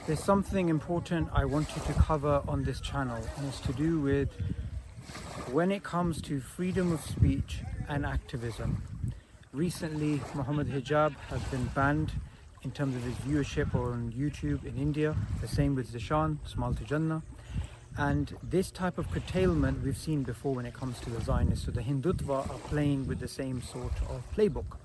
There's something important I wanted to cover on this channel, and it's to do with when it comes to freedom of speech and activism. Recently, Muhammad Hijab has been banned in terms of his viewership on YouTube in India. The same with Zishan, Small to Jannah. And this type of curtailment we've seen before when it comes to the Zionists. So the Hindutva are playing with the same sort of playbook.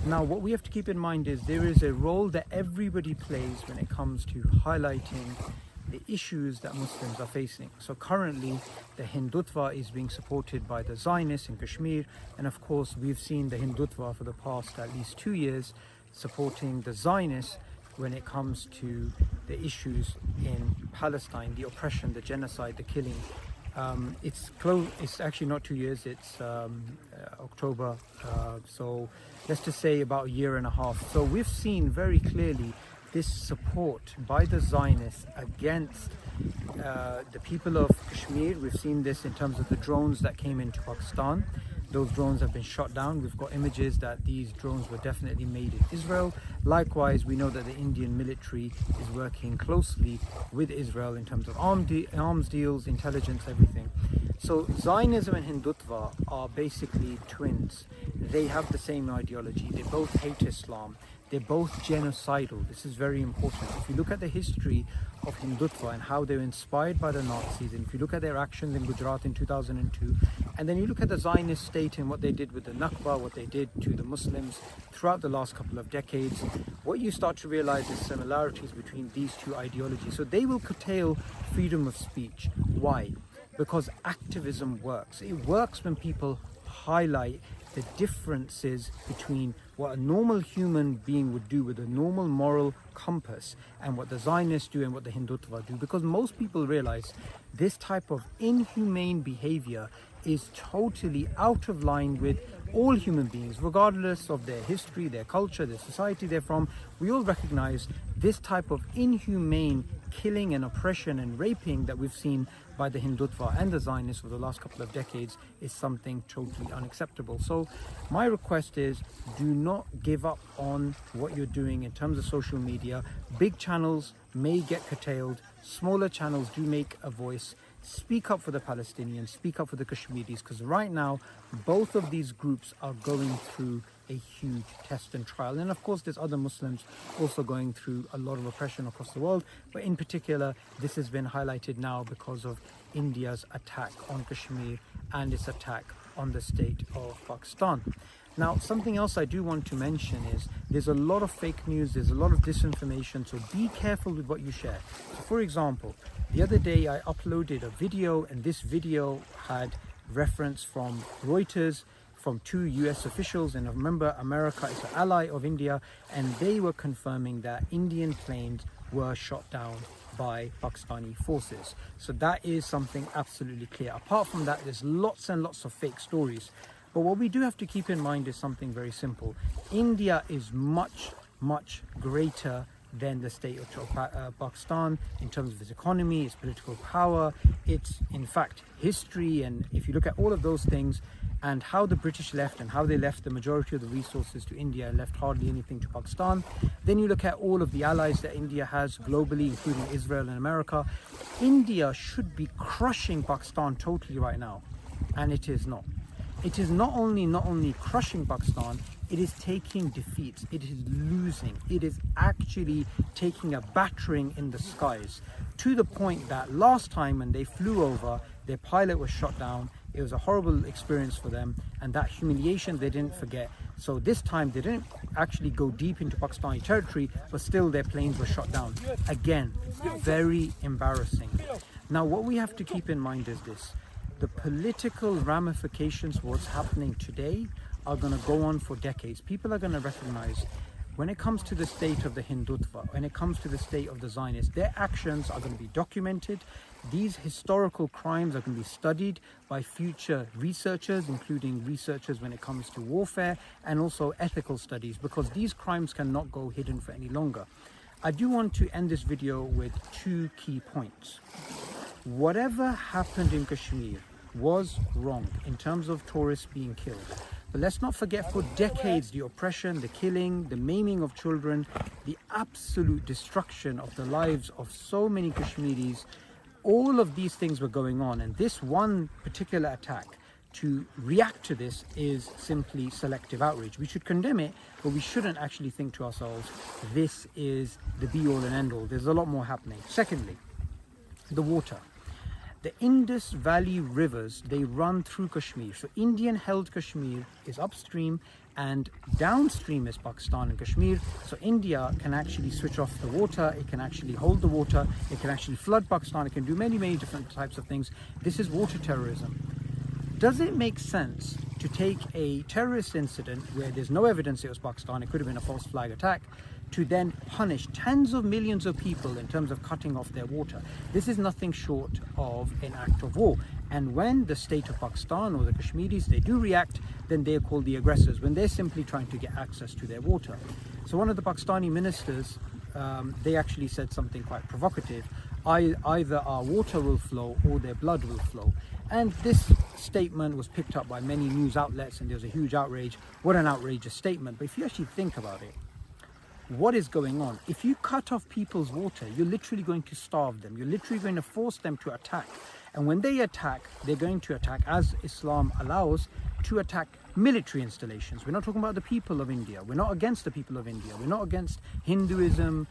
Now, what we have to keep in mind is there is a role that everybody plays when it comes to highlighting the issues that Muslims are facing. So currently, the Hindutva is being supported by the Zionists in Kashmir. And of course, we've seen the Hindutva for the past at least 2 years supporting the Zionists when it comes to the issues in Palestine, the oppression, the genocide, the killing. It's actually not 2 years, it's October, so let's just say about a year and a half. So we've seen very clearly this support by the Zionists against the people of Kashmir. We've seen this in terms of the drones that came into Pakistan. Those drones have been shot down. We've got images that these drones were definitely made in Israel. Likewise, we know that the Indian military is working closely with Israel in terms of arms deals, intelligence, everything. So Zionism and Hindutva are basically twins. They have the same ideology. They both hate Islam. They're both genocidal. This is very important. If you look at the history of Hindutva and how they were inspired by the Nazis, and if you look at their actions in Gujarat in 2002, and then you look at the Zionist state and what they did with the Nakba, what they did to the Muslims throughout the last couple of decades, what you start to realize is similarities between these two ideologies. So they will curtail freedom of speech. Why? Because activism works. It works when people highlight the differences between what a normal human being would do with a normal moral compass and what the Zionists do and what the Hindutva do, because most people realize this type of inhumane behavior is totally out of line with all human beings, regardless of their history, their culture, their society they're from. We all recognize this type of inhumane killing and oppression and raping that we've seen by the Hindutva and the Zionists for the last couple of decades is something totally unacceptable. So my request is, do not give up on what you're doing in terms of social media. Big channels may get curtailed, smaller channels do make a voice. Speak up for the Palestinians, speak up for the Kashmiris, because right now both of these groups are going through a huge test and trial. And of course there's other Muslims also going through a lot of oppression across the world, but in particular this has been highlighted now because of India's attack on Kashmir and its attack on the state of Pakistan. Now, something else I do want to mention is there's a lot of fake news, there's a lot of disinformation, so be careful with what you share. So for example, the other day I uploaded a video, and this video had reference from Reuters, from 2 US officials, and remember, America is an ally of India, and they were confirming that Indian planes were shot down by Pakistani forces. So that is something absolutely clear. Apart from that, there's lots and lots of fake stories. But what we do have to keep in mind is something very simple. India is much, much greater than the state of Pakistan in terms of its economy, its political power, its, in fact, history. And if you look at all of those things and how the British left and how they left the majority of the resources to India and left hardly anything to Pakistan, then you look at all of the allies that India has globally, including Israel and America. India should be crushing Pakistan totally right now, and it is not. It is not only crushing Pakistan, it is taking defeats, it is losing, it is actually taking a battering in the skies, to the point that last time when they flew over, their pilot was shot down. It was a horrible experience for them, and that humiliation they didn't forget. So this time they didn't actually go deep into Pakistani territory, but still their planes were shot down. Again, very embarrassing. Now what we have to keep in mind is this. The political ramifications of what's happening today are going to go on for decades. People are going to recognize when it comes to the state of the Hindutva, when it comes to the state of the Zionists, their actions are going to be documented. These historical crimes are going to be studied by future researchers, including researchers when it comes to warfare and also ethical studies, because these crimes cannot go hidden for any longer. I do want to end this video with 2 key points. Whatever happened in Kashmir was wrong in terms of tourists being killed. But let's not forget, for decades, the oppression, the killing, the maiming of children, the absolute destruction of the lives of so many Kashmiris, all of these things were going on. And this one particular attack, to react to this, is simply selective outrage. We should condemn it, but we shouldn't actually think to ourselves, this is the be-all and end-all. There's a lot more happening. Secondly, the water. The Indus Valley rivers, they run through Kashmir. So Indian-held Kashmir is upstream, and downstream is Pakistan and Kashmir. So India can actually switch off the water, it can actually hold the water, it can actually flood Pakistan, it can do many, many different types of things. This is water terrorism. Does it make sense to take a terrorist incident where there's no evidence it was Pakistan, it could have been a false flag attack, to then punish tens of millions of people in terms of cutting off their water? This is nothing short of an act of war. And when the state of Pakistan or the Kashmiris, they do react, then they're called the aggressors, when they're simply trying to get access to their water. So one of the Pakistani ministers, they actually said something quite provocative. Either our water will flow or their blood will flow. And this statement was picked up by many news outlets, and there was a huge outrage. What an outrageous statement. But if you actually think about it, what is going on? If you cut off people's water, you're literally going to starve them. You're literally going to force them to attack. And when they attack, they're going to attack, as Islam allows, to attack military installations. We're not talking about the people of India. We're not against the people of India. We're not against Hinduism,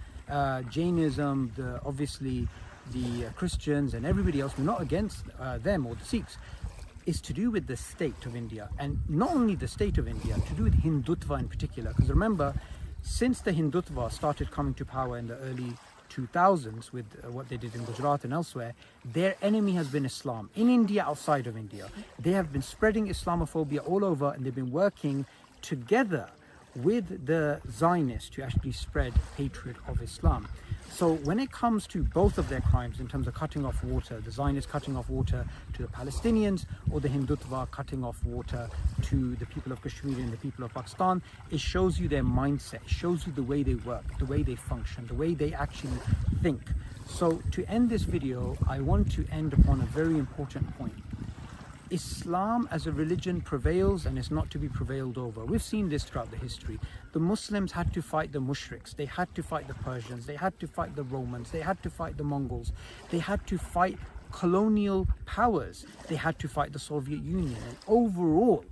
Jainism, obviously the Christians and everybody else. We're not against them or the Sikhs. It's to do with the state of India. And not only the state of India, to do with Hindutva in particular. Because remember, since the Hindutva started coming to power in the early 2000s with what they did in Gujarat and elsewhere, their enemy has been Islam. In India, outside of India, they have been spreading Islamophobia all over, and they've been working together with the Zionists to actually spread hatred of Islam. So when it comes to both of their crimes, in terms of cutting off water, the Zionists cutting off water to the Palestinians, or the Hindutva cutting off water to the people of Kashmir and the people of Pakistan, it shows you their mindset, it shows you the way they work, the way they function, the way they actually think. So to end this video, I want to end upon a very important point. Islam as a religion prevails, and it's not to be prevailed over. We've seen this throughout the history. The Muslims had to fight the mushriks, they had to fight the Persians, they had to fight the Romans, they had to fight the Mongols, they had to fight colonial powers, they had to fight the Soviet Union, and overall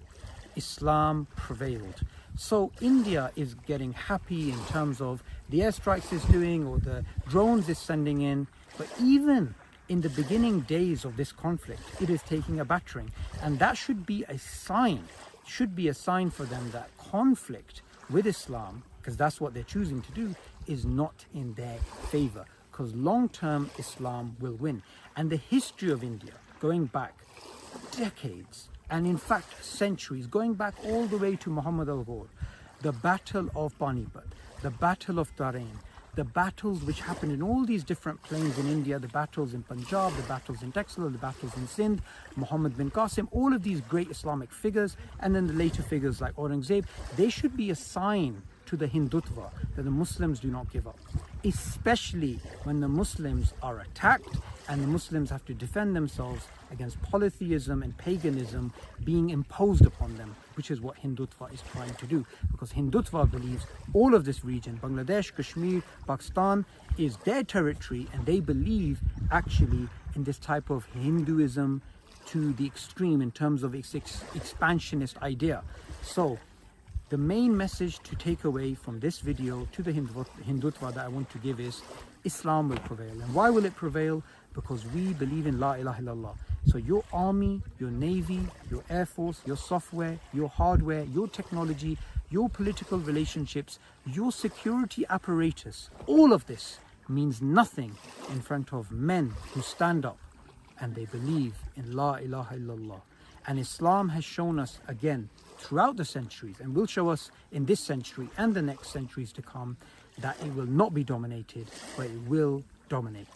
Islam prevailed. So India is getting happy in terms of the airstrikes it's doing or the drones it's sending in, but even in the beginning days of this conflict, it is taking a battering. And that should be a sign, for them that conflict with Islam, because that's what they're choosing to do, is not in their favor. Because long-term Islam will win. And the history of India, going back decades, and in fact centuries, going back all the way to Muhammad al-Ghor, the Battle of Panipat, the Battle of Tarain, the battles which happened in all these different plains in India, the battles in Punjab, the battles in Texel, the battles in Sindh, Muhammad bin Qasim, all of these great Islamic figures, and then the later figures like Aurangzeb, they should be a sign to the Hindutva that the Muslims do not give up. Especially when the Muslims are attacked and the Muslims have to defend themselves against polytheism and paganism being imposed upon them, which is what Hindutva is trying to do. Because Hindutva believes all of this region, Bangladesh, Kashmir, Pakistan, is their territory, and they believe actually in this type of Hinduism to the extreme in terms of its expansionist idea. So the main message to take away from this video to the Hindutva that I want to give is Islam will prevail. And why will it prevail? Because we believe in La ilaha illallah. So your army, your navy, your air force, your software, your hardware, your technology, your political relationships, your security apparatus, all of this means nothing in front of men who stand up and they believe in La ilaha illallah. And Islam has shown us again throughout the centuries, and will show us in this century and the next centuries to come, that it will not be dominated, but it will dominate.